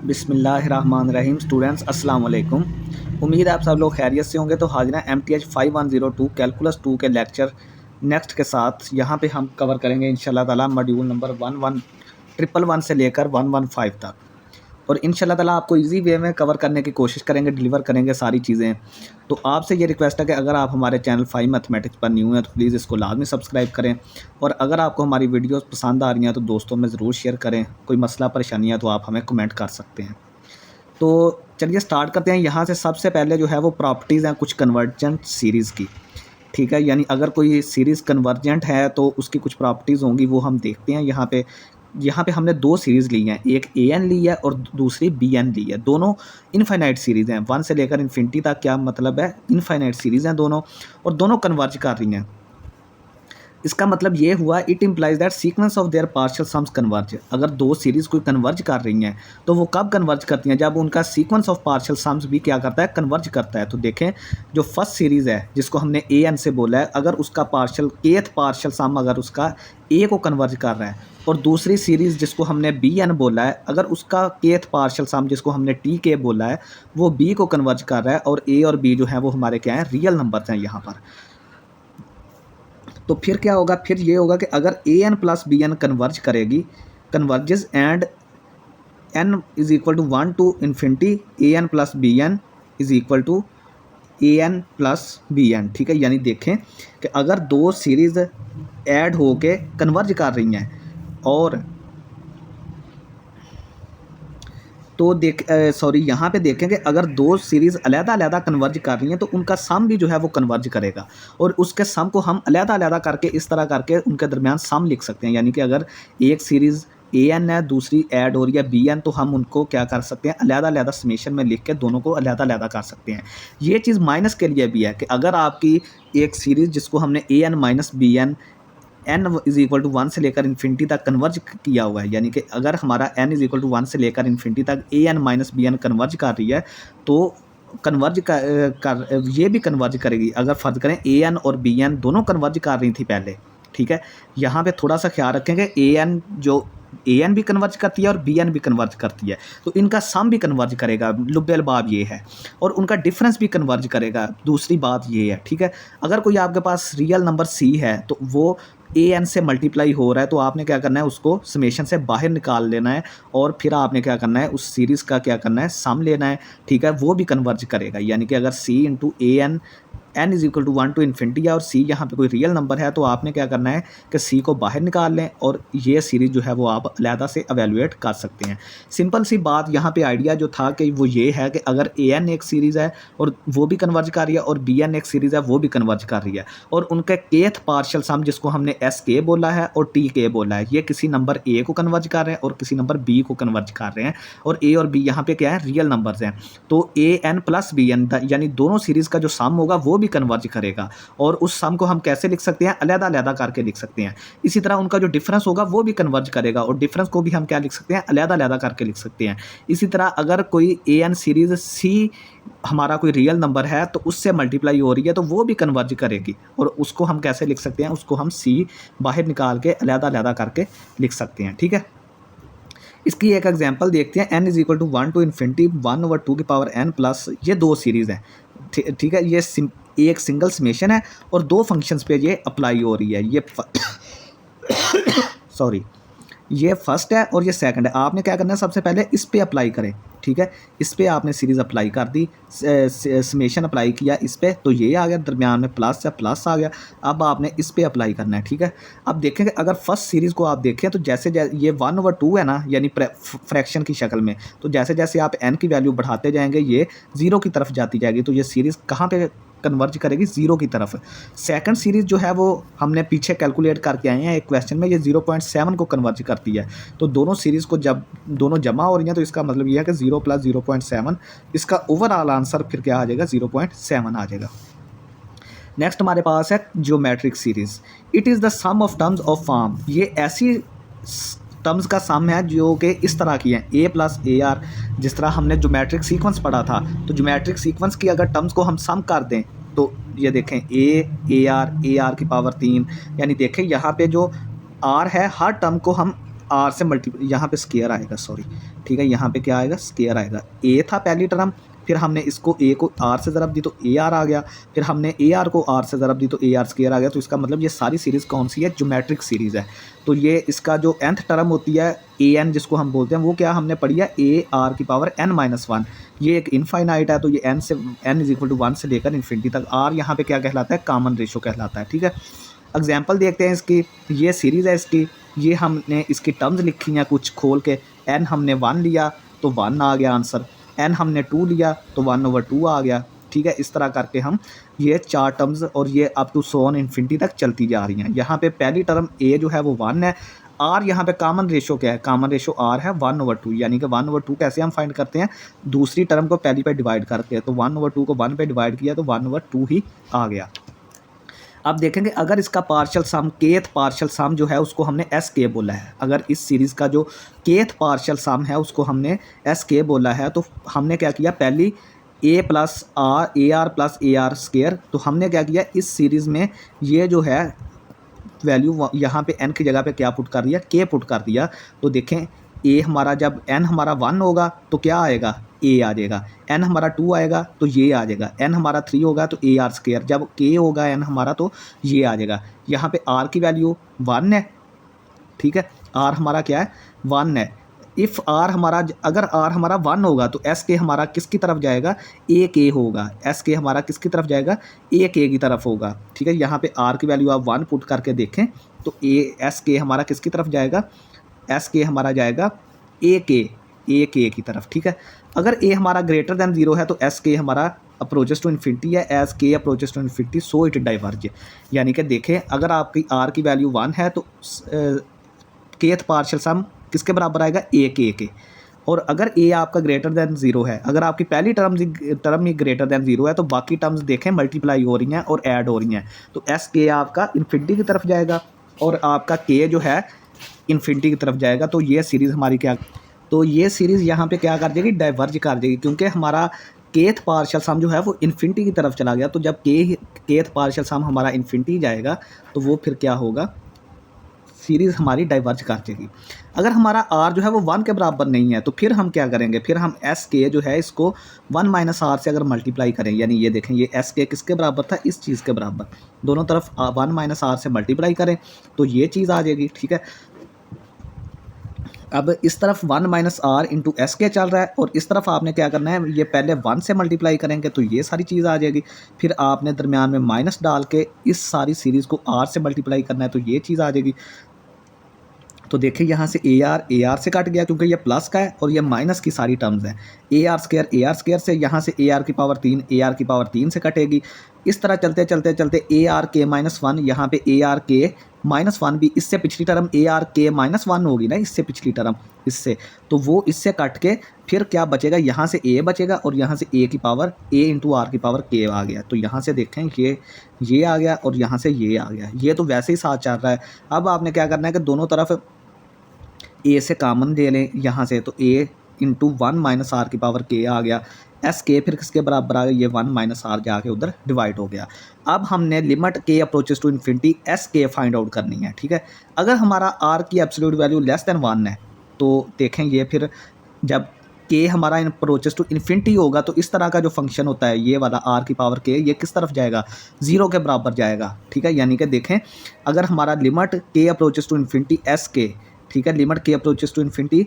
बिस्मिल्लाहिर्रहमानिर्रहीम। स्टूडेंट्स अस्सलाम वालेकुम। उम्मीद है आप सब लोग खैरियत से होंगे। तो हाजिर हैं MTH 5102 कैलकुलस 2 के लेक्चर नेक्स्ट के साथ। यहाँ पे हम कवर करेंगे इंशाल्लाह ताला मॉड्यूल नंबर 111 से लेकर 115 तक, और इंशाल्लाह ताला आपको इजी वे में कवर करने की कोशिश करेंगे, डिलीवर करेंगे सारी चीज़ें। तो आपसे ये रिक्वेस्ट है कि अगर आप हमारे चैनल 5 मैथमेटिक्स पर न्यू हैं तो प्लीज़ इसको लाजमी सब्सक्राइब करें, और अगर आपको हमारी वीडियोस पसंद आ रही हैं तो दोस्तों में ज़रूर शेयर करें। कोई मसला परेशानी है तो आप हमें कमेंट कर सकते हैं। तो चलिए स्टार्ट करते हैं। यहाँ से सबसे पहले जो है वो प्रॉपर्टीज़ हैं कुछ कन्वर्जेंट सीरीज़ की, ठीक है। यानी अगर कोई सीरीज़ कन्वर्जेंट है तो उसकी कुछ प्रॉपर्टीज़ होंगी, वो हम देखते हैं। यहाँ पे हमने दो सीरीज़ ली हैं, एक an ली है और दूसरी bn ली है। दोनों इनफाइनाइट सीरीज़ हैं, 1 से लेकर इन्फिनिटी तक। क्या मतलब है, इनफाइनाइट सीरीज़ हैं दोनों, और दोनों कन्वर्ज कर रही हैं। इसका मतलब ये हुआ, it implies that sequence of their partial sums converge. अगर दो सीरीज़ कोई कन्वर्ज कर रही हैं तो वो कब कन्वर्ज करती हैं, जब उनका सीक्वेंस ऑफ पार्शियल सम्स भी क्या करता है, कन्वर्ज करता है। तो देखें, जो फर्स्ट सीरीज़ है जिसको हमने an से बोला है, अगर उसका kth पार्शियल सम अगर उसका a को कन्वर्ज कर रहा है, और दूसरी सीरीज़ जिसको हमने bn बोला है, अगर उसका kth पार्शियल सम जिसको हमने tk बोला है वो b को कन्वर्ज कर रहा है, और a और b जो है वो हमारे क्या हैं, रियल नंबर्स हैं यहाँ पर। तो फिर क्या होगा, फिर ये होगा कि अगर an प्लस bn कन्वर्ज करेगी, converges and n is equal to 1 to infinity an plus bn is equal to an plus bn, ठीक है। यानी देखें कि अगर दो सीरीज़ ऐड होके कन्वर्ज कर रही हैं, और तो यहाँ पे देखें कि अगर दो सीरीज़ अलग-अलग कन्वर्ज कर रही हैं तो उनका सम भी जो है वो कन्वर्ज करेगा, और उसके सम को हम अलग-अलग करके इस तरह करके उनके दरमियान सम लिख सकते हैं। यानी कि अगर एक सीरीज़ an है, दूसरी ऐड हो रही है bn, तो हम उनको क्या कर सकते हैं, अलग-अलग समेशन में लिख के दोनों को अलग-अलग कर सकते हैं। ये चीज़ माइनस के लिए भी है कि अगर आपकी एक सीरीज़ जिसको हमने an minus bn n is equal to 1 से लेकर इन्फिनिटी तक कन्वर्ज किया हुआ है, यानी कि अगर हमारा n इज़ इक्वल टू 1 से लेकर इन्फिनिटी तक an माइनस bn कन्वर्ज कर रही है, तो कन्वर्ज कर ये भी कन्वर्ज करेगी। अगर फ़र्ज़ करें an और bn दोनों कन्वर्ज कर रही थी पहले, ठीक है। यहाँ पे थोड़ा सा ख्याल रखें कि an भी कन्वर्ज करती है और bn भी कन्वर्ज करती है, तो इनका सम भी कन्वर्ज करेगा। लुब्बे अलबाब ये है, और उनका डिफरेंस भी कन्वर्ज करेगा। दूसरी बात ये है, ठीक है। अगर कोई आपके पास रियल नंबर c है तो वो an से मल्टीप्लाई हो रहा है, तो आपने क्या करना है, उसको समेशन से बाहर निकाल लेना है, और फिर आपने क्या करना है, उस सीरीज़ का क्या करना है, सम लेना है, ठीक है। वो भी कन्वर्ज करेगा। यानी कि अगर c into an n is equal to 1 to infinity है, और c यहाँ पे कोई रियल नंबर है, तो आपने क्या करना है कि c को बाहर निकाल लें, और ये सीरीज़ जो है वो आप अलहदा से एवेलुएट कर सकते हैं। सिंपल सी बात यहाँ पे आइडिया जो था कि वो ये है कि अगर an एक सीरीज़ है और वो भी कन्वर्ज कर रही है, और bn एक सीरीज़ है वो भी कन्वर्ज कर रही है, और उनके kth पार्शियल सम जिसको हमने sk बोला है और tk बोला है, ये किसी नंबर a को कन्वर्ज कर रहे हैं और किसी नंबर b को कन्वर्ज कर रहे हैं, और a और b यहाँ पे क्या है, रियल नंबर्स हैं। तो an प्लस bn यानी दोनों सीरीज़ का जो सम होगा वो भी कन्वर्ज करेगा, और उस सम को हम कैसे लिख सकते हैं, अलग-अलग करके लिख सकते हैं। इसी तरह उनका जो डिफरेंस होगा वो भी कन्वर्ज करेगा, और डिफरेंस को भी हम क्या लिख सकते हैं, अलग-अलग करके लिख सकते हैं। इसी तरह अगर कोई an सीरीज़ c हमारा कोई रियल नंबर है तो उससे मल्टीप्लाई हो रही है, तो वो भी कन्वर्ज करेगी, और उसको हम कैसे लिख सकते हैं, उसको हम c बाहर निकाल के अलग-अलग करके लिख सकते हैं, ठीक है। इसकी एक एग्जांपल देखते हैं। n is equal to 1 to infinity 1/2 की पावर n प्लस, ये दो सीरीज़ हैं, ठीक है। ये एक सिंगल समेशन है और दो फंक्शंस पे ये अप्लाई हो रही है। ये सॉरी, ये फर्स्ट है और ये सेकंड है। आपने क्या करना है, सबसे पहले इस पे अप्लाई करें, ठीक है। इस पे आपने सीरीज़ अप्लाई कर दी, समेशन अप्लाई किया इस पे, तो ये आ गया, दरमियान में प्लस है, प्लस आ गया। अब आपने इस पे अप्लाई करना है, ठीक है। अब देखें कि अगर फर्स्ट सीरीज़ को आप देखें तो जैसे ये 1/2 है ना, यानी फ्रैक्शन की शक्ल में, तो जैसे जैसे आप n की वैल्यू बढ़ाते जाएंगे ये 0 की तरफ जाती जाएगी, तो ये सीरीज़ कहाँ पे कन्वर्ज करेगी, 0 की तरफ। सेकंड सीरीज़ जो है वो हमने पीछे कैलकुलेट करके आए हैं एक क्वेश्चन में, ये 0.7 को कन्वर्ज करती है। तो दोनों सीरीज़ को जब दोनों जमा हो रही हैं तो इसका मतलब ये है कि 0 प्लस 0.7, इसका ओवरऑल आंसर फिर क्या आ जाएगा, 0.7 आ जाएगा। नेक्स्ट हमारे पास है geometric series. It is the sum of terms of form. ये ऐसी टर्म्स का सम है जो कि इस तरह की हैं, a प्लस AR। जिस तरह हमने ज्योमेट्रिक सीक्वेंस पढ़ा था, तो ज्योमेट्रिक सीक्वेंस की अगर टर्म्स को हम सम कर दें तो ये देखें AR की पावर 3, यानी देखें यहाँ पे जो R है, हर टर्म को हम आर से यहाँ पे स्केयर आएगा, सॉरी, ठीक है, यहाँ पे क्या आएगा, स्केयर आएगा। ए था पहली टर्म, फिर हमने इसको ए को आर से ज़रब दी तो ए आर आ गया, फिर हमने ए आर को आर से ज़रब दी तो ए आर स्केयर आ गया। तो इसका मतलब ये सारी सीरीज़ कौन सी है, ज्योमेट्रिक सीरीज़ है। तो ये इसका जो nth टर्म होती है ए एन जिसको हम बोलते हैं, वो क्या हमने पढ़ी है, ए आर की पावर n-1। ये एक इनफाइनाइट है, तो ये n से n=1 से लेकर इन्फिनिटी तक। आर यहाँ पे क्या कहलाता है, कॉमन रेशो कहलाता है, ठीक है। एग्जाम्पल देखते हैं इसकी, ये सीरीज़ है इसकी, ये हमने इसकी टर्म्स लिखी हैं कुछ खोल के। n हमने 1 लिया तो 1 आ गया आंसर, n हमने 2 लिया तो 1/2 आ गया, ठीक है। इस तरह करके हम ये 4 टर्म्स और ये up to so on infinity तक चलती जा रही हैं। यहाँ पे पहली टर्म a जो है वो 1 है, r यहाँ पे कॉमन रेशो क्या है, कॉमन रेशो r है 1/2, यानी कि 1/2 कैसे हम फाइंड करते हैं, दूसरी टर्म को पहली पे डिवाइड करके, तो 1/2 को 1 पे डिवाइड किया तो 1/2 ही आ गया। अब देखेंगे अगर इसका पार्शियल सम, केथ पार्शियल सम जो है उसको हमने एस के बोला है, अगर इस सीरीज़ का जो केथ पार्शियल सम है उसको हमने एस के बोला है, तो हमने क्या किया, पहली A R plus A R square, तो हमने क्या किया, इस सीरीज़ में ये जो है वैल्यू यहाँ पे n की जगह पे क्या पुट कर दिया, के पुट कर दिया। तो देखें ए हमारा जब n हमारा 1 होगा तो क्या आएगा, a आ जाएगा, n हमारा 2 आएगा तो ये आ जाएगा, n हमारा 3 होगा तो ए आर स्केयर, जब k होगा n हमारा तो ये आ जाएगा। यहाँ पे r की वैल्यू 1 है, ठीक है, r हमारा क्या है, 1 है। इफ़ r हमारा, अगर r हमारा 1 होगा तो एस के हमारा किसकी तरफ जाएगा, ए के होगा, एस के हमारा किसकी तरफ जाएगा, ए के की तरफ होगा, ठीक है। यहाँ पे r की वैल्यू आप 1 पुट करके देखें तो एस के हमारा किसकी तरफ जाएगा, एस के हमारा जाएगा ए के की तरफ, ठीक है। अगर ए हमारा ग्रेटर दैन 0 है तो एस के हमारा अप्रोचेस टू इन्फिनिटी है, as k approaches to infinity so it diverge, यानी कि देखें अगर आपकी r की वैल्यू 1 है तो केथ पार्शियल सम किसके बराबर आएगा, ए के। और अगर ए आपका ग्रेटर दैन 0 है, अगर आपकी पहली टर्म ही ग्रेटर दैन 0 है तो बाकी टर्म्स देखें मल्टीप्लाई हो रही हैं और ऐड हो रही हैं, तो एस के आपका इन्फिनिटी की तरफ जाएगा और आपका के जो है इन्फिनिटी की तरफ जाएगा। तो ये सीरीज़ हमारी क्या, तो ये सीरीज़ यहाँ पे क्या कर देगी, डाइवर्ज कर देगी, क्योंकि हमारा केथ पार्शियल सम जो है वो इन्फिनिटी की तरफ चला गया। तो जब केथ पार्शियल सम हमारा इन्फिनिटी जाएगा तो वो फिर क्या होगा, सीरीज़ हमारी डाइवर्ज कर देगी। अगर हमारा r जो है वो 1 के बराबर नहीं है तो फिर हम क्या करेंगे, फिर हम एस के जो है इसको 1 - r से अगर मल्टीप्लाई करें, यानी ये देखें ये एस के किसके बराबर था, इस चीज़ के बराबर, दोनों तरफ 1 - r से मल्टीप्लाई करें तो ये चीज़ आ जाएगी, ठीक है। अब इस तरफ 1 - r इंटू एस के चल रहा है और इस तरफ आपने क्या करना है, ये पहले 1 से मल्टीप्लाई करेंगे तो ये सारी चीज़ आ जाएगी, फिर आपने दरमियान में माइनस डाल के इस सारी सीरीज़ को r से मल्टीप्लाई करना है तो ये चीज़ आ जाएगी। तो देखिए यहाँ से ए आर से कट गया क्योंकि ये प्लस का है और ये माइनस की सारी टर्म्स हैं। ए आर स्क्वायर से यहाँ से ए आर की पावर 3 से कटेगी। इस तरह चलते चलते चलते ए आर के -1, यहाँ पे ए आर के -1 भी, इससे पिछली टर्म ए आर के -1 होगी ना, इससे पिछली टर्म इससे, तो वो इससे कट के फिर क्या बचेगा, यहाँ से ए बचेगा और यहाँ से ए की पावर ए इंटू आर की पावर के आ गया। तो यहाँ से देखें ये आ गया और यहाँ से ये आ गया, ये तो वैसे ही साथ चल रहा है। अब आपने क्या करना है कि दोनों तरफ ए से कॉमन ले लें यहाँ से, तो ए इंटू 1 - r की पावर के आ गया, एस के फिर किसके बराबर आ गया, ये 1 - r जाके उधर डिवाइड हो गया। अब हमने लिमिट के अप्रोचेस टू इन्फिनिटी एस के फाइंड आउट करनी है, ठीक है। अगर हमारा r की एब्सोल्यूट वैल्यू लेस दैन 1 है तो देखें ये फिर जब के हमारा अप्रोचेस टू इन्फिनिटी होगा तो इस तरह का जो फंक्शन होता है ये वाला r की पावर के, ये किस तरफ जाएगा, 0 के बराबर जाएगा, ठीक है। यानी कि देखें अगर हमारा लिमिट के अप्रोचेस टू इन्फिनिटी एस के, ठीक है, लिमिट के अप्रोचेस टू इन्फिनिटी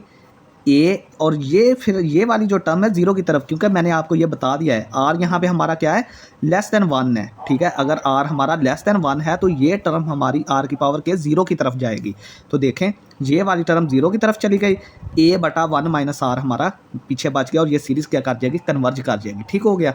ए, और ये फिर ये वाली जो टर्म है 0 की तरफ, क्योंकि मैंने आपको ये बता दिया है r यहाँ पे हमारा क्या है, लेस दैन 1 है, ठीक है। अगर r हमारा लेस दैन 1 है तो ये टर्म हमारी r की पावर के 0 की तरफ जाएगी। तो देखें ये वाली टर्म 0 की तरफ चली गई, a/1 - r हमारा पीछे बच गया और ये सीरीज़ क्या कर जाएगी, कन्वर्ज कर जाएगी, ठीक हो गया।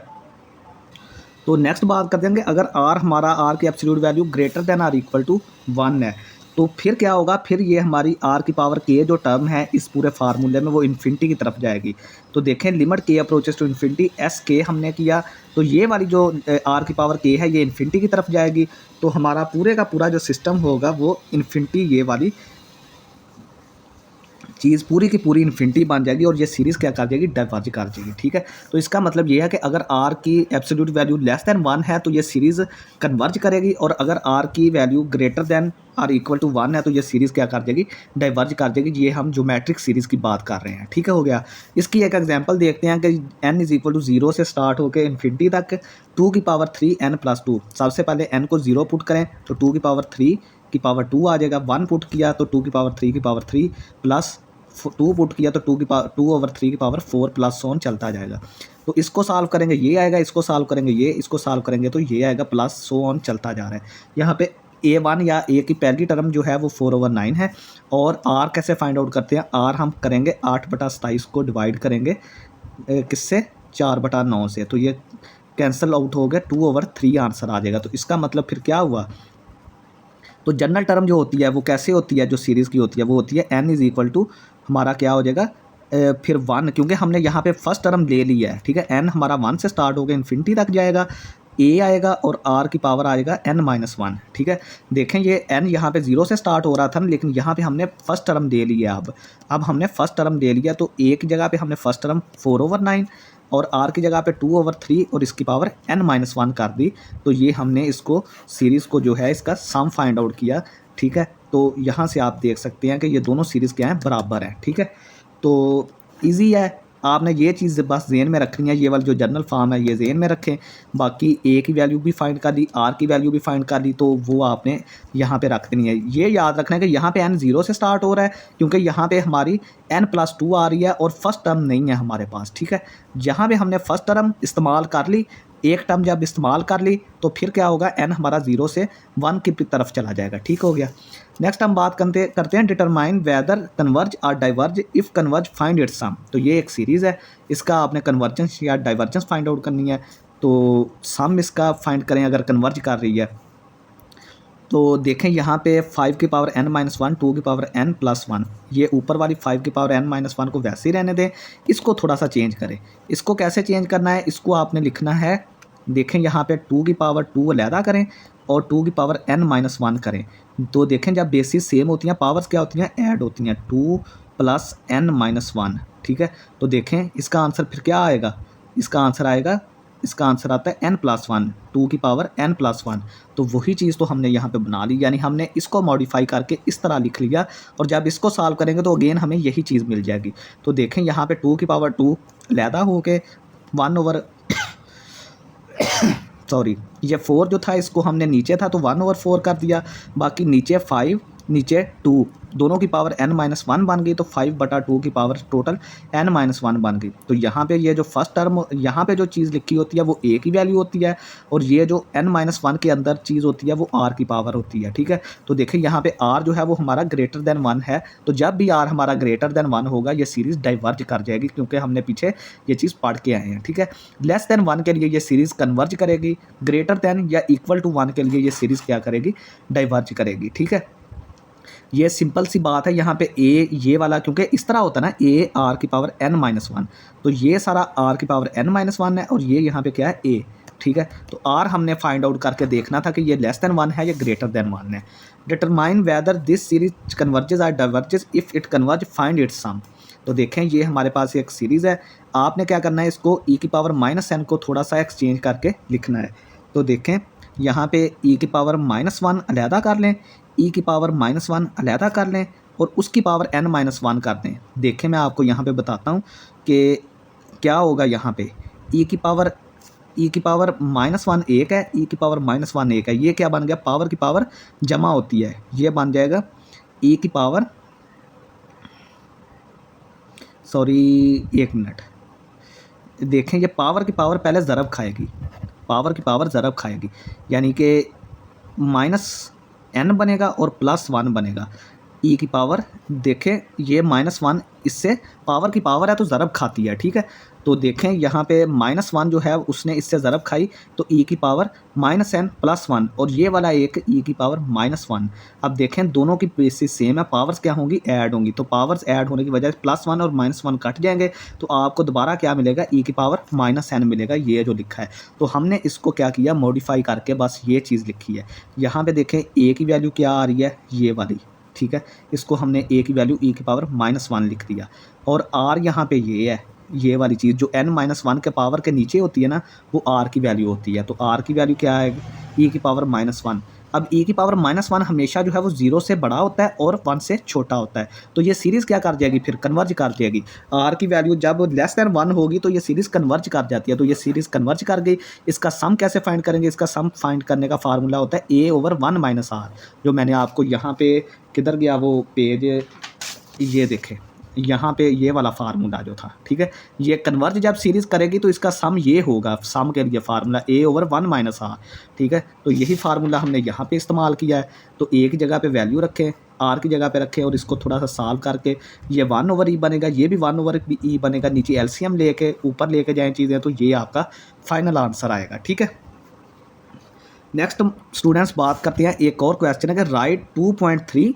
तो नेक्स्ट बात कर देंगे, अगर r हमारा r की absolute value greater than or equal to 1 है तो फिर क्या होगा, फिर ये हमारी r की पावर के जो टर्म है इस पूरे फार्मूले में वो इन्फिनिटी की तरफ जाएगी। तो देखें लिमिट के अप्रोचेस टू इन्फिनिटी एस के हमने किया, तो ये वाली जो r की पावर के है ये इन्फिनिटी की तरफ जाएगी। तो हमारा पूरे का पूरा जो सिस्टम होगा वो इन्फिनिटी ये वाली चीज़ पूरी की पूरी इन्फिनिटी बन जाएगी और ये सीरीज़ क्या कर जाएगी, डाइवर्ज कर जाएगी। ठीक है, तो इसका मतलब ये है कि अगर आर की एब्सोल्यूट वैल्यू लेस दैन 1 है तो ये सीरीज़ कन्वर्ज करेगी, और अगर आर की value greater than or equal to 1 है तो ये सीरीज़ क्या कर जाएगी, डाइवर्ज कर जाएगी। ये हम ज्योमेट्रिक सीरीज़ की बात कर रहे हैं। ठीक है, हो गया। इसकी एक एग्जांपल देखते हैं कि n इज इक्वल टू 0 से स्टार्ट होकर इन्फिनिटी तक 2^3n+2। सबसे पहले n को 0 पुट करें तो 2^3 आ जाएगा। 1 पुट किया तो 2^3 प्लस 2 पुट किया तो 2/3 प्लस ऑन चलता जाएगा। तो इसको सॉल्व करेंगे ये आएगा, इसको सॉल्व करेंगे ये, इसको सॉल्व करेंगे तो ये आएगा, प्लस सो ऑन चलता जा रहा है। यहाँ पे a1 या a की पहली टर्म जो है वो 4/9 है। और r कैसे फाइंड आउट करते हैं, r हम करेंगे 8/27 को डिवाइड करेंगे किससे, 4/9 से, तो ये कैंसिल आउट हो गया, 2/3 आंसर आ जाएगा। तो इसका मतलब फिर क्या हुआ, तो जनरल टर्म जो होती है वो कैसे होती है, जो सीरीज़ की होती है वो होती है n इज़ इक्वल टू हमारा क्या हो जाएगा, फिर 1, क्योंकि हमने यहाँ पे फर्स्ट टर्म ले लिया है। ठीक है, n हमारा 1 से स्टार्ट होकर इन्फिनिटी तक जाएगा, a आएगा और r की पावर आएगा n-1। ठीक है, देखें ये n यहाँ पे 0 से स्टार्ट हो रहा था, लेकिन यहाँ पे हमने फर्स्ट टर्म ले लिया। अब हमने फर्स्ट टर्म ले लिया तो a की जगह पे हमने फर्स्ट टर्म 4/9 और r की जगह पे 2/3 और इसकी पावर n-1 कर दी। तो ये हमने इसको सीरीज़ को जो है इसका सम फाइंड आउट किया। ठीक है, तो यहाँ से आप देख सकते हैं कि ये दोनों सीरीज़ क्या हैं, बराबर हैं। ठीक है, तो ईजी है, आपने ये चीज़ बस ज़हन में रखनी है। ये वाली जो जनरल फॉर्म है ये ज़हन में रखें। बाकी a की वैल्यू भी फाइंड कर ली, r की वैल्यू भी फाइंड कर ली, तो वो आपने यहाँ पे रख देनी है। ये याद रखना है कि यहाँ पे n 0 से स्टार्ट हो रहा है, क्योंकि यहाँ पे हमारी n+2 आ रही है और फर्स्ट टर्म नहीं है हमारे पास। ठीक है, जहाँ पे हमने फर्स्ट टर्म इस्तेमाल कर ली, एक टर्म जब इस्तेमाल कर ली तो फिर क्या होगा, n हमारा 0 से 1 की तरफ चला जाएगा। ठीक हो गया। नेक्स्ट हम बात करते हैं determine whether converge or diverge, if converge find its sum. तो ये एक सीरीज़ है, इसका आपने कन्वर्जेंस या डाइवर्जेंस फाइंड आउट करनी है। तो सम इसका फाइंड करें अगर कन्वर्ज कर रही है। तो देखें यहाँ पे 5^n-1 2^n+1, ये ऊपर वाली 5^n-1 को वैसे ही रहने दें, इसको थोड़ा सा चेंज करें। इसको कैसे चेंज करना है, इसको आपने लिखना है, देखें यहाँ पे 2^2 अलहदा करें और 2^n-1 करें। तो देखें जब बेसिस सेम होती हैं, पावर्स क्या होती हैं, ऐड होती हैं, 2 + n-1। ठीक है, तो देखें इसका आंसर फिर क्या आएगा, इसका आंसर आता है n+1, 2^n+1। तो वही चीज़ तो हमने यहाँ पे बना ली, यानी हमने इसको मॉडिफाई करके इस तरह लिख लिया, और जब इसको सॉल्व करेंगे तो अगेन हमें यही चीज़ मिल जाएगी। तो देखें यहाँ पे 2^2 अलहदा हो के 1 सॉरी ये 4 जो था इसको हमने नीचे था तो 1/4 कर दिया, बाकी नीचे 5 नीचे 2, दोनों की पावर n-1 बन गई, तो 5/2 की पावर टोटल n-1 बन गई। तो यहाँ पे ये जो फर्स्ट टर्म यहाँ पे जो चीज़ लिखी होती है वो a की वैल्यू होती है, और ये जो n-1 के अंदर चीज़ होती है वो r की पावर होती है। ठीक है, तो देखें यहाँ पे r जो है वो हमारा ग्रेटर देन 1 है, तो जब भी r हमारा ग्रेटर देन 1 होगा ये सीरीज़ डाइवर्ज कर जाएगी, क्योंकि हमने पीछे ये चीज़ पढ़ के आए हैं। ठीक है, लेस देन 1 के लिए ये सीरीज़ कन्वर्ज करेगी, ग्रेटर देन या इक्वल टू 1 के लिए ये सीरीज़ क्या करेगी, डाइवर्ज करेगी। ठीक है, ये सिंपल सी बात है। यहाँ पे a ये वाला क्योंकि इस तरह होता है ना, a r की पावर n-1, तो ये सारा r की पावर n-1 है और ये यहाँ पे क्या है a। ठीक है, तो r हमने फाइंड आउट करके देखना था कि ये लेस देन 1 है या ग्रेटर देन 1 है। Determine whether this series converges और diverges, if it converge find its sum. तो देखें ये हमारे पास एक सीरीज़ है, आपने क्या करना है, इसको e⁻n को थोड़ा सा एक्सचेंज करके लिखना है। तो देखें यहाँ पे e⁻1 अलहदा कर लें, e⁻1 अलहदा कर लें और उसकी पावर n-1 कर दें। देखें मैं आपको यहाँ पे बताता हूँ कि क्या होगा। यहाँ पे e⁻1 एक है, e⁻1 एक है, ये क्या बन गया, पावर की पावर जमा होती है, ये बन जाएगा एक मिनट, देखें ये पावर की पावर पहले ज़रब खाएगी, पावर की पावर ज़रब खाएगी, यानी कि -n बनेगा और +1 बनेगा। e की पावर देखें ये -1 इससे पावर की पावर है तो ज़रब खाती है। ठीक है, तो देखें यहाँ पे -1 जो है उसने इससे ज़रब खाई, तो e की पावर -n+1 और ये वाला एक e की पावर -1। अब देखें दोनों की बेसिस सेम है, पावर्स क्या होंगी, ऐड होंगी, तो पावर्स ऐड होने की वजह से +1 और -1 कट जाएंगे, तो आपको दोबारा क्या मिलेगा, e की पावर -n मिलेगा, ये जो लिखा है। तो हमने इसको क्या किया, मॉडिफाई करके बस ये चीज़ लिखी है। यहाँ पे देखें a की वैल्यू क्या आ रही है, ये वाली, ठीक है, इसको हमने ए की वैल्यू ई की पावर -1 लिख दिया, और आर यहाँ पे ये है, ये वाली चीज़ जो n-1 के पावर के नीचे होती है ना, वो आर की वैल्यू होती है। तो आर की वैल्यू क्या आएगी, ई की पावर -1। अब ई की पावर -1 हमेशा जो है वो 0 से बड़ा होता है और 1 से छोटा होता है। तो ये सीरीज़ क्या कर जाएगी, फिर कन्वर्ज कर जाएगी। आर की वैल्यू जब लेस दैन 1 होगी तो ये सीरीज़ कन्वर्ज कर जाती है। तो ये सीरीज़ कन्वर्ज कर गई। इसका सम कैसे फाइंड करेंगे, इसका सम फाइंड करने का फार्मूला होता है a/1 - आर, जो मैंने आपको यहाँ पे किधर गया वो पेज, ये देखें, यहाँ पे ये वाला फार्मूला जो था, ठीक है। ये कन्वर्ज जब सीरीज़ करेगी तो इसका सम ये होगा, सम के लिए फार्मूला a/1 - आर, ठीक है। तो यही फार्मूला हमने यहाँ पे इस्तेमाल किया है। तो ए की जगह पे वैल्यू रखें, आर की जगह पे रखें, और इसको थोड़ा सा सॉल्व करके ये 1/e बनेगा, ये भी 1/e बनेगा, नीचे एलसीएम लेके ऊपर लेके जाएँ चीज़ें, तो ये आपका फाइनल आंसर आएगा, ठीक है। नेक्स्ट स्टूडेंट्स बात करते हैं, एक और क्वेश्चन है कि राइट 2.3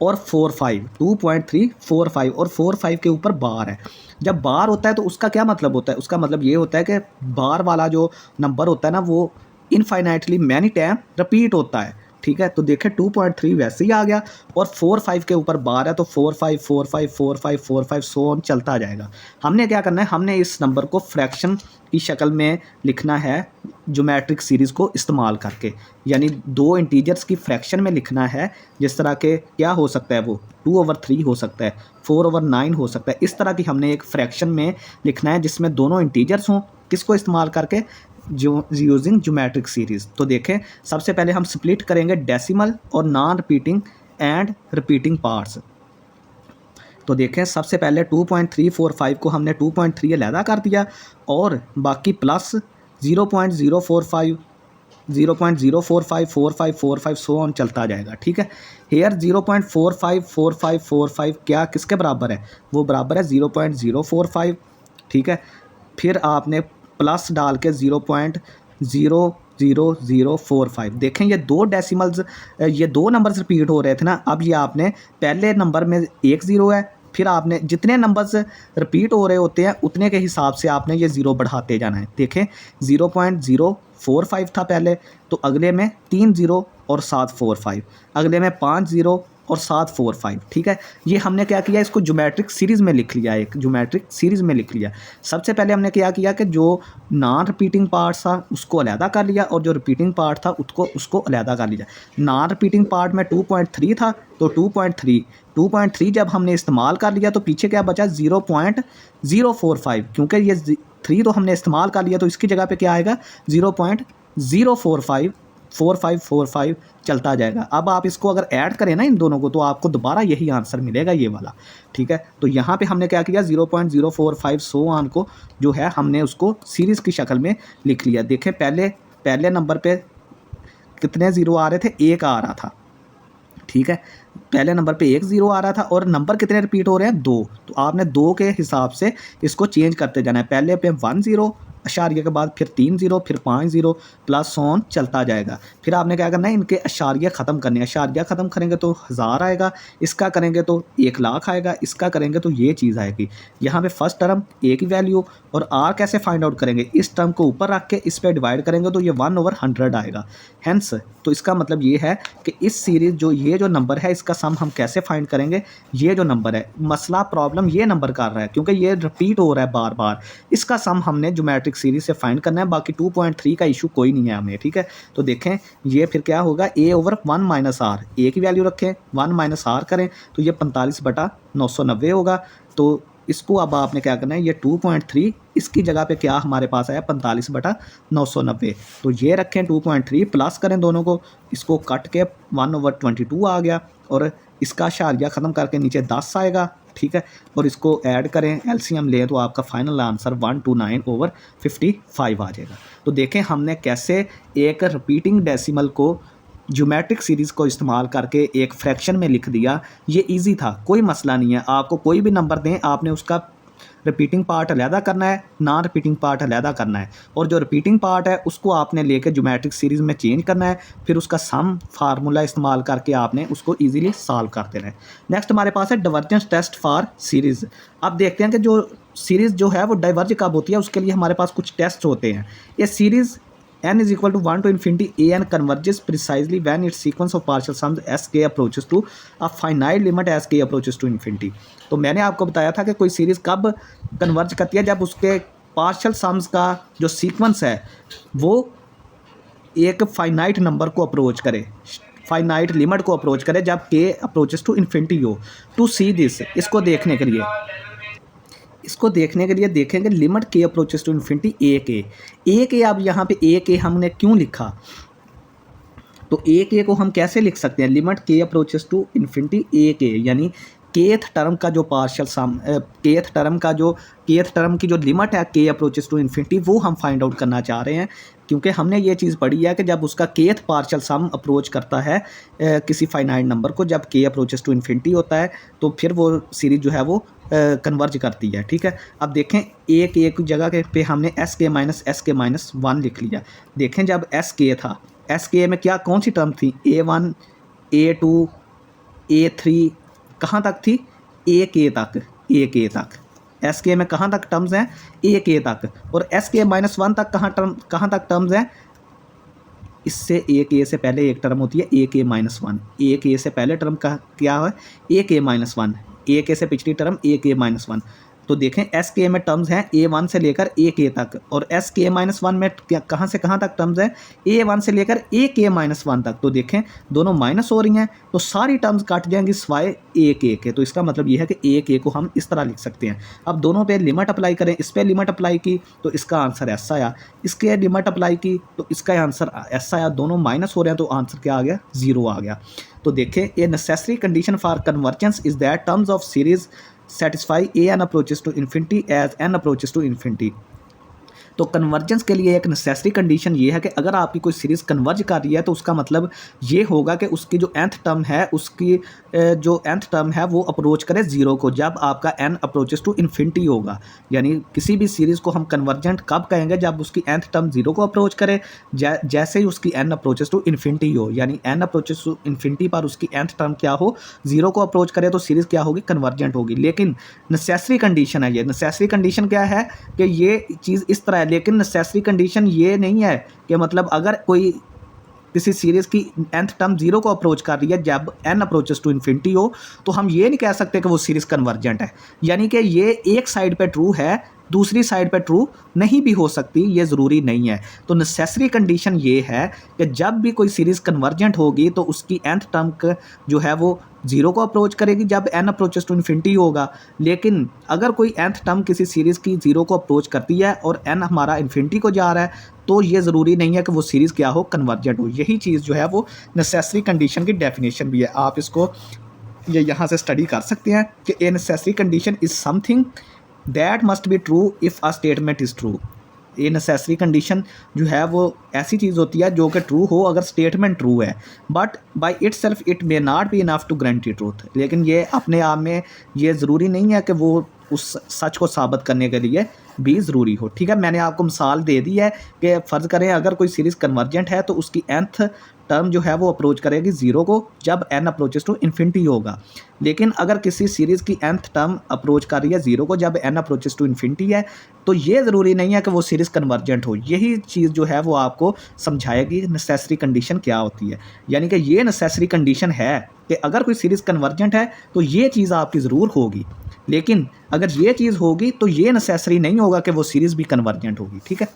और 4.5, 2.3, 4.5 और 4.5 के ऊपर बार है। जब बार होता है तो उसका क्या मतलब होता है, उसका मतलब ये होता है कि बार वाला जो नंबर होता है ना, वो इनफाइनाइटली मैनी टाइम रिपीट होता है, ठीक है। तो देखें 2.3 वैसे ही आ गया, और 4.5 के ऊपर बार है, तो 4.5, 4.5, 4.5, 4.5 सो ऑन चलता जाएगा। हमने क्या करना है, हमने इस नंबर को फ्रैक्शन की शक्ल में लिखना है ज्योमेट्रिक सीरीज़ को इस्तेमाल करके, यानी दो इंटीजर्स की फ्रैक्शन में लिखना है। जिस तरह के क्या हो सकता है, वो 2/3 हो सकता है, 4/9 हो सकता है। इस तरह की हमने एक फ्रैक्शन में लिखना है जिसमें दोनों इंटीजर्स हों। किसको इस्तेमाल करके, जो यूजिंग ज्योमेट्रिक सीरीज़। तो देखें, सबसे पहले हम स्प्लिट करेंगे डेसिमल और non repeating and repeating parts. तो देखें, सबसे पहले 2.345 को हमने 2.3 अलहदा कर दिया, और बाकी प्लस 0.045, 0.045, 45, 45 सो ऑन चलता जाएगा, ठीक है। हेयर 0.45, 45, 45 क्या किसके बराबर है, वो बराबर है 0.045, ठीक है। फिर आपने प्लस डाल के 0.00045। देखें, ये दो डेसिमल्स, ये दो नंबर्स रिपीट हो रहे थे ना। अब ये आपने पहले नंबर में एक ज़ीरो है, फिर आपने जितने नंबर्स रिपीट हो रहे होते हैं उतने के हिसाब से आपने ये ज़ीरो बढ़ाते जाना है। देखें, 0.045 था पहले, तो अगले में 3 ज़ीरो और 745, अगले में 5 ज़ीरो और 745, ठीक है। ये हमने क्या किया, इसको ज्योमेट्रिक सीरीज़ में लिख लिया, एक ज्योमेट्रिक सीरीज़ में लिख लिया। सबसे पहले हमने क्या किया कि जो नॉन रिपीटिंग पार्ट था उसको अलहदा कर लिया, और जो रिपीटिंग पार्ट था उसको अलहदा कर लिया। नॉन रिपीटिंग पार्ट में 2.3 था, तो 2.3 जब हमने इस्तेमाल कर लिया तो पीछे क्या बचा, 0.045, क्योंकि ये 3 तो हमने इस्तेमाल कर लिया, तो इसकी जगह पे क्या आएगा, 0.045, 4545 चलता जाएगा। अब आप इसको अगर ऐड करें ना इन दोनों को, तो आपको दोबारा यही आंसर मिलेगा, ये वाला, ठीक है। तो यहाँ पे हमने क्या किया, 0.045 सो ऑन को जो है हमने उसको सीरीज़ की शक्ल में लिख लिया। देखें, पहले नंबर पे कितने ज़ीरो आ रहे थे, एक आ रहा था, ठीक है। पहले नंबर पे 1 ज़ीरो आ रहा था, और नंबर कितने रिपीट हो रहे हैं, 2। तो आपने 2 के हिसाब से इसको चेंज करते जाना है। पहले पे 1 ज़ीरो अशारिया के बाद फिर 3 ज़ीरो, फिर 5 ज़ीरो, प्लस ऑन चलता जाएगा। फिर आपने क्या करना है, इनके अशारिया ख़त्म करने हैं। अशारिया ख़त्म करेंगे तो 1000 आएगा, इसका करेंगे तो 1 लाख आएगा, इसका करेंगे तो ये चीज़ आएगी। यहाँ पे फर्स्ट टर्म ए की वैल्यू, और आर कैसे फाइंड आउट करेंगे, इस टर्म को ऊपर रख के इस पर डिवाइड करेंगे तो ये 1/100 आएगा। हैंस, तो इसका मतलब ये है कि इस सीरीज़ जो ये जो नंबर है इसका सम हम कैसे फाइंड करेंगे। ये जो नंबर है, मसला प्रॉब्लम ये नंबर कर रहा है क्योंकि ये रिपीट हो रहा है बार बार, इसका सम हमने ज्योमेट्रिक सीरीज़ से फाइंड करना है। बाकी 2.3 का इशू कोई नहीं है हमें, ठीक है। तो देखें, ये फिर क्या होगा, a/1 - आर, ए की वैल्यू रखें, 1 - आर करें तो ये 45/990 होगा। तो इसको अब आपने क्या करना है, ये 2.3 इसकी जगह पे क्या हमारे पास आया, 45/990। तो ये रखें 2.3, प्लस करें दोनों को, इसको कट के 1/22 आ गया, और इसका शारिया ख़त्म करके नीचे 10 आएगा, ठीक है। और इसको ऐड करें, एलसीएम लें तो आपका फाइनल आंसर 129/55 आ जाएगा। तो देखें हमने कैसे एक रिपीटिंग डेसिमल को ज्योमेट्रिक सीरीज़ को इस्तेमाल करके एक फ्रैक्शन में लिख दिया। ये इजी था, कोई मसला नहीं है। आपको कोई भी नंबर दें, आपने उसका रिपीटिंग पार्ट अलहदा करना है, नॉन रिपीटिंग पार्ट अलहदा करना है, और जो रिपीटिंग पार्ट है उसको आपने लेके ज्योमेट्रिक सीरीज़ में चेंज करना है। फिर उसका सम फार्मूला इस्तेमाल करके आपने उसको ईजिली सॉल्व कर देना है। नेक्स्ट हमारे पास है डाइवर्जेंस टेस्ट फॉर सीरीज़। अब देखते हैं कि जो सीरीज़ जो है वो डाइवर्ज कब होती है, उसके लिए हमारे पास कुछ टेस्ट होते हैं। ये series n is equal to 1 to infinity a n converges precisely when its sequence of partial sums s k approaches to a finite limit as k approaches to infinity। तो मैंने आपको बताया था कि कोई सीरीज़ कब कन्वर्ज करती है, जब उसके पार्शियल सम्स का जो सीक्वेंस है वो एक फाइनाइट नंबर को अप्रोच करे, फाइनाइट लिमिट को अप्रोच करे, जब k अप्रोचेस टू इन्फिनिटी हो। टू सी दिस, इसको देखने के लिए देखेंगे limit k approaches to infinity a k. अब यहाँ पे ए के हमने क्यों लिखा, तो ए के को हम कैसे लिख सकते हैं, limit k approaches to infinity a k, यानी केथ टर्म का जो पार्शियल सम, केथ टर्म की जो लिमिट है k अप्रोचेस टू इन्फिनिटी, वो हम फाइंड आउट करना चाह रहे हैं। क्योंकि हमने ये चीज़ पढ़ी है कि जब उसका केथ पार्शियल सम अप्रोच करता है किसी फाइनाइट नंबर को, जब k अप्रोचेस टू इन्फिनिटी होता है, तो फिर वो सीरीज जो है वो कन्वर्ज करती है। ठीक है, अब देखें एक जगह पे हमने एस के माइनस 1 लिख लिया। देखें जब एस के था, एस के में क्या कौन सी टर्म थी, A1 A2 A3, कहाँ तक थी, ए के तक। एस के में कहाँ तक टर्म्स हैं, ए के तक, और एस के माइनस 1 तक कहाँ तक टर्म्स हैं, इससे ए के से पहले एक टर्म होती है ए के माइनस 1, ए के से पहले टर्म का क्या है, ए के माइनस 1, ए के से पिछली टर्म ए के माइनस 1। तो देखें एस के में टर्म्स हैं A1 से लेकर ए के तक, और एस के माइनस 1 में कहाँ से कहाँ तक टर्म्स हैं, A1 से लेकर ए के माइनस 1 तक। तो देखें दोनों माइनस हो रही हैं, तो सारी टर्म्स काट जाएंगी सिवाय ए के। तो इसका मतलब ये है कि ए के को हम इस तरह लिख सकते हैं। अब दोनों पे लिमिट अप्लाई करें, इस पर लिमिट अप्लाई की तो इसका आंसर ऐसा आया, इसके लिमिट अप्लाई की तो इसका आंसर ऐसा आया, दोनों माइनस हो रहे हैं तो आंसर क्या आ गया, 0 आ गया। तो देखें a necessary condition for convergence is that terms of series satisfy an approaches to infinity as n approaches to infinity। तो कन्वर्जेंस के लिए एक नेसेसरी कंडीशन ये है कि अगर आपकी कोई सीरीज़ कन्वर्ज कर रही है तो उसका मतलब ये होगा कि उसकी जो nth टर्म है, उसकी जो nth टर्म है वो अप्रोच करे 0 को, जब आपका n अप्रोचेस टू इन्फिनिटी होगा। यानी किसी भी सीरीज़ को हम कन्वर्जेंट कब कहेंगे, जब उसकी nth टर्म 0 को अप्रोच करे, जैसे ही उसकी n अप्रोचेस टू इन्फिनिटी हो, यानी n अप्रोचेस टू इन्फिनिटी पर उसकी nth टर्म क्या हो, 0 को अप्रोच करे, तो सीरीज़ क्या होगी, कन्वर्जेंट होगी। लेकिन नेसेसरी कंडीशन है, ये नेसेसरी कंडीशन क्या है कि ये चीज़ इस तरह है, लेकिन नेसेसरी कंडीशन ये नहीं है कि मतलब अगर कोई किसी सीरीज़ की nth टर्म 0 को अप्रोच कर रही है जब n अप्रोचेस टू इन्फिनिटी हो, तो हम ये नहीं कह सकते कि वो सीरीज़ कन्वर्जेंट है। यानी कि ये एक साइड पे ट्रू है, दूसरी साइड पे ट्रू नहीं भी हो सकती, ये ज़रूरी नहीं है। तो नेसेसरी कंडीशन ये है कि जब भी कोई सीरीज़ कन्वर्जेंट होगी तो उसकी nth टर्म जो है वो 0 को अप्रोच करेगी जब n अप्रोचेस टू इन्फिनिटी होगा। लेकिन अगर कोई nth टर्म किसी सीरीज़ की 0 को अप्रोच करती है और n हमारा इन्फिनिटी को जा रहा है, तो ये ज़रूरी नहीं है कि वो सीरीज़ क्या हो, कन्वर्जेंट हो। यही चीज़ जो है वो नेसेसरी कंडीशन की डेफिनेशन भी है। आप इसको ये यहाँ से स्टडी कर सकते हैं कि a necessary condition is something that must be true if a statement is true. ये नेसेसरी कंडीशन जो है वो ऐसी चीज़ होती है जो कि ट्रू हो अगर स्टेटमेंट ट्रू है, but by itself it may not be enough to guarantee truth. लेकिन ये अपने आप में ये ज़रूरी नहीं है कि वो उस सच को साबित करने के लिए भी ज़रूरी हो। ठीक है, मैंने आपको मिसाल दे दी है कि फ़र्ज़ करें अगर कोई सीरीज़ कन्वर्जेंट है तो उसकी nth टर्म जो है वो अप्रोच करेगी 0 को जब n अप्रोचेस टू इन्फिनिटी होगा। लेकिन अगर किसी सीरीज़ की nth टर्म अप्रोच कर रही है 0 को जब n अप्रोचेस टू इन्फिनिटी है, तो ये ज़रूरी नहीं है कि वो सीरीज़ कन्वर्जेंट हो। यही चीज़ जो है वो आपको समझाएगी नेसेसरी कंडीशन क्या होती है। यानी कि ये नेसेसरी कंडीशन है कि अगर कोई सीरीज़ कन्वर्जेंट है तो ये चीज़ आपकी ज़रूर होगी, लेकिन अगर ये चीज़ होगी तो ये नेसेसरी नहीं होगा कि वो सीरीज़ भी कन्वर्जेंट होगी। ठीक है,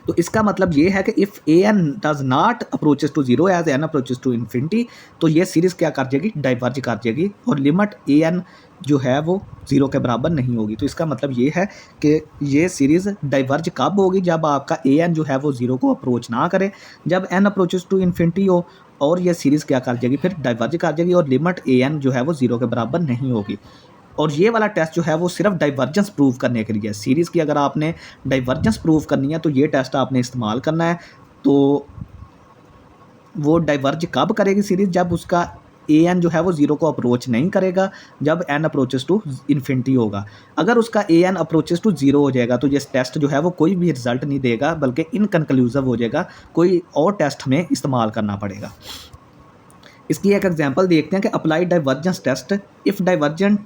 तो इसका मतलब ये है कि if a n does not approaches to 0 as n approaches to infinity, तो ये सीरीज़ क्या कर जाएगी, डाइवर्ज कर जाएगी, और लिमिट ए एन जो है वो 0 के बराबर नहीं होगी। तो इसका मतलब ये है कि ये सीरीज़ डाइवर्ज कब होगी, जब आपका ए एन जो है वो 0 को अप्रोच ना करे, जब एन अप्रोचेस टू इन्फिनिटी हो, और ये सीरीज़ क्या कर जाएगी, फिर डाइवर्ज कर जाएगी, और लिमिट ए एन जो है वो 0 के बराबर नहीं होगी। और ये वाला टेस्ट जो है वो सिर्फ डाइवर्जेंस प्रूव करने के लिए है। सीरीज़ की अगर आपने डाइवर्जेंस प्रूव करनी है तो ये टेस्ट आपने इस्तेमाल करना है। तो वो डाइवर्ज कब करेगी सीरीज़, जब उसका ए एन जो है वो 0 को अप्रोच नहीं करेगा, जब एन अप्रोचेस टू इन्फिनिटी होगा। अगर उसका ए एन अप्रोचेस टू 0 हो जाएगा तो ये टेस्ट जो है वो कोई भी रिजल्ट नहीं देगा, बल्कि इनकन्क्लूसिव हो जाएगा, कोई और टेस्ट हमें इस्तेमाल करना पड़ेगा। इसकी एक एग्जांपल देखते हैं कि apply divergence test if divergent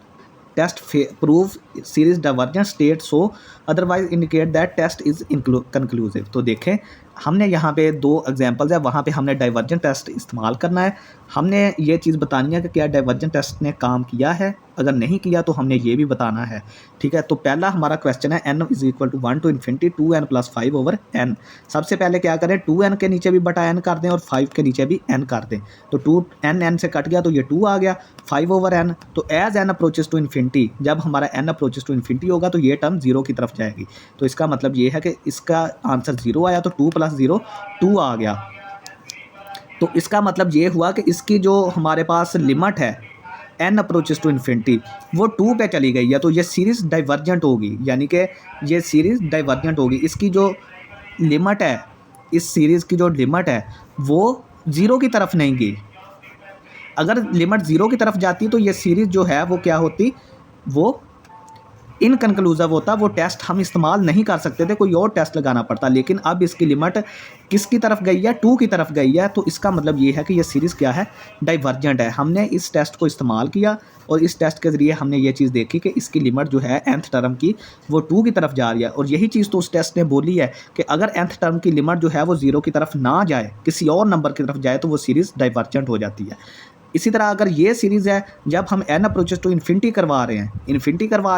test prove series divergent state so otherwise indicate that test is conclusive. तो देखें हमने यहाँ पे 2 एग्जांपल्स है, वहाँ पे हमने डाइवर्जेंट टेस्ट इस्तेमाल करना है। हमने ये चीज़ बतानी है कि क्या डाइवर्जेंट टेस्ट ने काम किया है, अगर नहीं किया तो हमने ये भी बताना है। ठीक है, तो पहला हमारा क्वेश्चन है n is equal to 1 to infinity 2n + 5 over n। सबसे पहले क्या करें, 2n के नीचे भी बटा n कर दें और 5 के नीचे भी n कर दें। तो 2n n से कट गया तो ये 2 आ गया, 5 over n। तो as n approaches to infinity, जब हमारा n अप्रोचेस टू इन्फिनिटी होगा तो ये टर्म 0 की तरफ जाएगी। तो इसका मतलब ये है कि इसका आंसर 0 आया, तो 2 + 0 2 आ गया। तो इसका मतलब ये हुआ कि इसकी जो हमारे पास लिमिट है n अप्रोचेस टू इन्फिनिटी वो 2 पे चली गई है, तो ये सीरीज़ डाइवर्जेंट होगी, यानी कि ये सीरीज़ डाइवर्जेंट होगी। इसकी जो लिमिट है, इस सीरीज़ की जो लिमिट है वो 0 की तरफ नहीं गई। अगर लिमिट 0 की तरफ जाती तो ये सीरीज़ जो है वो क्या होती, वो इनकन्क्लूसिव होता, वो टेस्ट हम इस्तेमाल नहीं कर सकते थे, कोई और टेस्ट लगाना पड़ता। लेकिन अब इसकी लिमिट किसकी तरफ गई है, 2 की तरफ गई है। तो इसका मतलब ये है कि ये सीरीज़ क्या है, डाइवर्जेंट है। हमने इस टेस्ट को इस्तेमाल किया और इस टेस्ट के ज़रिए हमने ये चीज़ देखी कि इसकी लिमिट जो है nth टर्म की वो 2 की तरफ जा रही है। और यही चीज़ तो उस टेस्ट ने बोली है कि अगर nth टर्म की लिमिट जो है वो 0 की तरफ ना जाए, किसी और नंबर की तरफ जाए, तो वो सीरीज़ डाइवर्जेंट हो जाती है। इसी तरह अगर ये सीरीज़ है, जब हम n अप्रोचेस टू इन्फिनिटी करवा रहे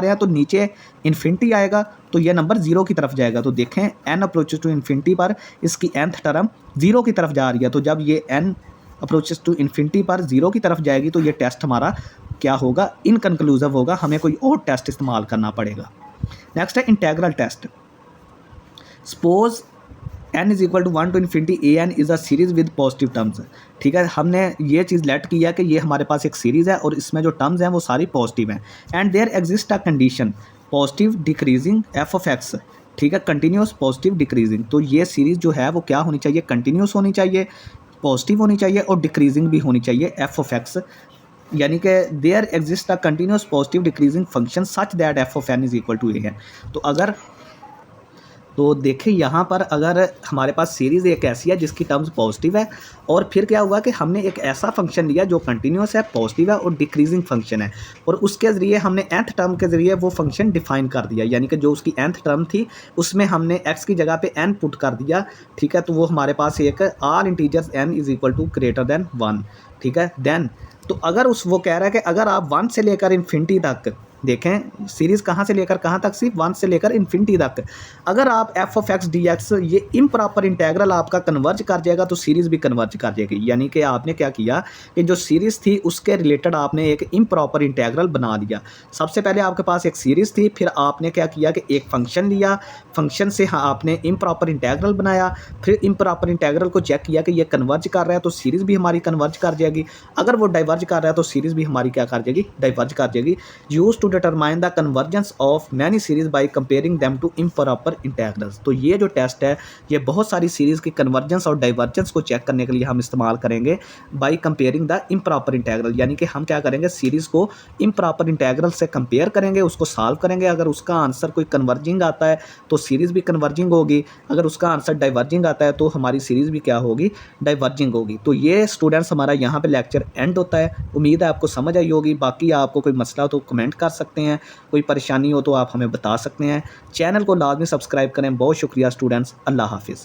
हैं, तो नीचे इन्फिनिटी आएगा तो ये नंबर 0 की तरफ जाएगा। तो देखें n अप्रोचेस टू इन्फिनिटी पर इसकी nth टर्म 0 की तरफ जा रही है। तो जब ये n अप्रोचेस टू इन्फिनिटी पर 0 की तरफ जाएगी तो ये टेस्ट हमारा क्या होगा, इनकन्क्लूसिव होगा, हमें कोई और टेस्ट इस्तेमाल करना पड़ेगा। नेक्स्ट है integral test. Suppose n is equal to 1 to infinity an is a series with positive terms. ठीक है, हमने ये चीज़ लेट किया कि ये हमारे पास एक सीरीज़ है और इसमें जो टर्म्स हैं वो सारी पॉजिटिव हैं। And there exist a condition positive decreasing f of x. ठीक है, कंटिन्यूस पॉजिटिव डिक्रीजिंग। तो ये सीरीज़ जो है वो क्या होनी चाहिए, कंटिन्यूस होनी चाहिए, पॉजिटिव होनी चाहिए और डिक्रीजिंग भी होनी चाहिए एफ ऑफ एक्स। यानी कि there exist a continuous positive decreasing function such that f of n is equal to a n. तो अगर तो देखिए यहाँ पर अगर हमारे पास सीरीज़ एक ऐसी है जिसकी टर्म्स पॉजिटिव है और फिर क्या हुआ कि हमने एक ऐसा फंक्शन लिया जो कंटिन्यूस है, पॉजिटिव है और डिक्रीजिंग फंक्शन है, और उसके ज़रिए हमने nth टर्म के ज़रिए वो फंक्शन डिफाइन कर दिया। यानी कि जो उसकी nth टर्म थी उसमें हमने x की जगह पे n पुट कर दिया। ठीक है, तो वो हमारे पास एक all integers n is equal to greater than 1। ठीक है, देन तो अगर वो कह रहा है कि अगर आप 1 से लेकर इन्फिनिटी तक, देखें सीरीज़ कहाँ से लेकर कहाँ तक, सिर्फ 1 से लेकर इन्फिनिटी तक, अगर आप F of x D x ये इम्प्रॉपर इंटेग्रल आपका कन्वर्ज कर जाएगा तो सीरीज़ भी कन्वर्ज कर जाएगी। यानी कि आपने क्या किया कि जो सीरीज़ थी उसके रिलेटेड आपने एक इम्प्रॉपर इंटेग्रल बना दिया। सबसे पहले आपके पास एक सीरीज़ थी, फिर आपने क्या किया कि एक फंक्शन लिया, फंक्शन से आपने इम्प्रॉपर इंटेग्रल बनाया, फिर इम्प्रॉपर इंटेग्रल को चेक किया कि ये कन्वर्ज कर रहा है तो सीरीज़ भी हमारी कन्वर्ज कर जाएगी, अगर वो डाइवर्ज कर रहा है तो सीरीज़ भी हमारी क्या कर जाएगी, डाइवर्ज कर जाएगी। Use to determine the convergence of many series by comparing them to improper integrals। तो ये जो टेस्ट है ये बहुत सारी सीरीज़ की कन्वर्जेंस और डाइवर्जेंस को चेक करने के लिए हम इस्तेमाल करेंगे by comparing the improper integral. यानी कि हम क्या करेंगे, सीरीज़ को इम्प्रॉपर इंटेग्रल से कंपेयर करेंगे, उसको सॉल्व करेंगे। अगर उसका आंसर कोई कन्वर्जिंग आता है तो सीरीज़ भी कन्वर्जिंग होगी, अगर उसका आंसर डाइवर्जिंग आता है तो हमारी सीरीज़ भी क्या होगी, डाइवर्जिंग होगी। तो ये स्टूडेंट्स हमारा यहाँ पे लेक्चर एंड होता है। उम्मीद है आपको समझ आई होगी। बाकी आपको कोई मसला हो तो कमेंट कर सकते हैं, कोई परेशानी हो तो आप हमें बता सकते हैं। चैनल को लाजमी सब्सक्राइब करें। बहुत शुक्रिया स्टूडेंट्स, अल्लाह हाफिज़।